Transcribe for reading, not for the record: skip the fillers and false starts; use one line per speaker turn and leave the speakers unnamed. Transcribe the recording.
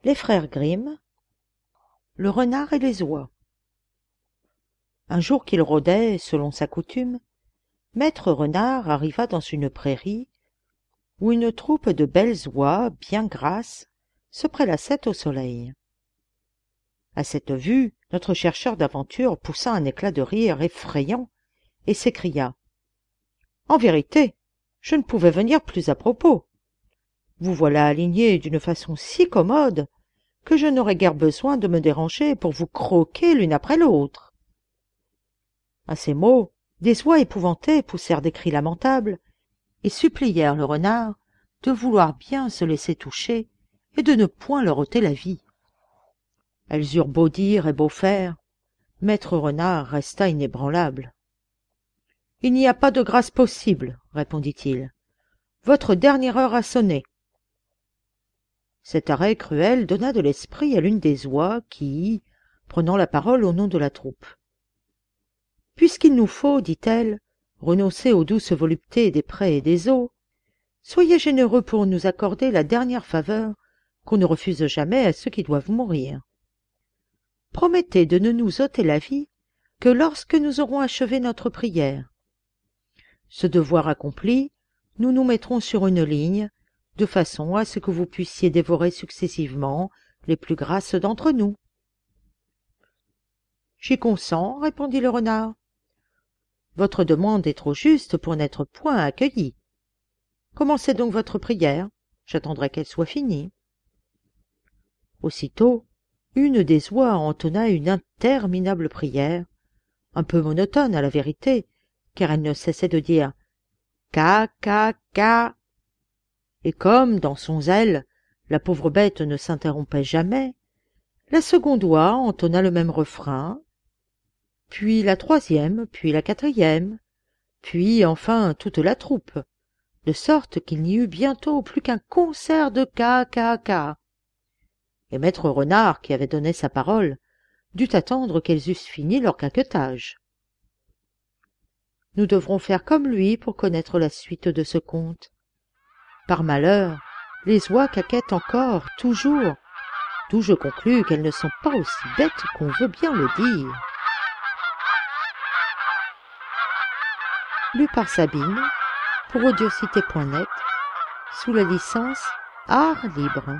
Les frères Grimm, le renard et les oies. Un jour qu'il rôdait, selon sa coutume, maître renard arriva dans une prairie où une troupe de belles oies bien grasses se prélassaient au soleil. À cette vue, notre chercheur d'aventure poussa un éclat de rire effrayant et s'écria: « En vérité, je ne pouvais venir plus à propos. Vous voilà alignés d'une façon si commode que je n'aurais guère besoin de me déranger pour vous croquer l'une après l'autre. » À ces mots, des oies épouvantées poussèrent des cris lamentables et supplièrent le renard de vouloir bien se laisser toucher et de ne point leur ôter la vie. Elles eurent beau dire et beau faire, maître renard resta inébranlable. « Il n'y a pas de grâce possible, répondit-il. Votre dernière heure a sonné. » Cet arrêt cruel donna de l'esprit à l'une des oies qui, prenant la parole au nom de la troupe: « Puisqu'il nous faut, dit-elle, renoncer aux douces voluptés des prés et des eaux, soyez généreux pour nous accorder la dernière faveur qu'on ne refuse jamais à ceux qui doivent mourir. Promettez de ne nous ôter la vie que lorsque nous aurons achevé notre prière. Ce devoir accompli, nous nous mettrons sur une ligne, de façon à ce que vous puissiez dévorer successivement les plus grasses d'entre nous. »« J'y consens, répondit le renard. Votre demande est trop juste pour n'être point accueillie. Commencez donc votre prière, j'attendrai qu'elle soit finie. » Aussitôt, une des oies entonna une interminable prière, un peu monotone à la vérité, car elle ne cessait de dire « Ca, ca, ca ». Et comme, dans son zèle, la pauvre bête ne s'interrompait jamais, la seconde oie entonna le même refrain, puis la troisième, puis la quatrième, puis enfin toute la troupe, de sorte qu'il n'y eut bientôt plus qu'un concert de ca, ca, ca. Et maître renard, qui avait donné sa parole, dut attendre qu'elles eussent fini leur caquetage. Nous devrons faire comme lui pour connaître la suite de ce conte. Par malheur, les oies caquettent encore, toujours, d'où je conclus qu'elles ne sont pas aussi bêtes qu'on veut bien le dire. Lu par Sabine, pour audiocité.net, sous la licence Art Libre.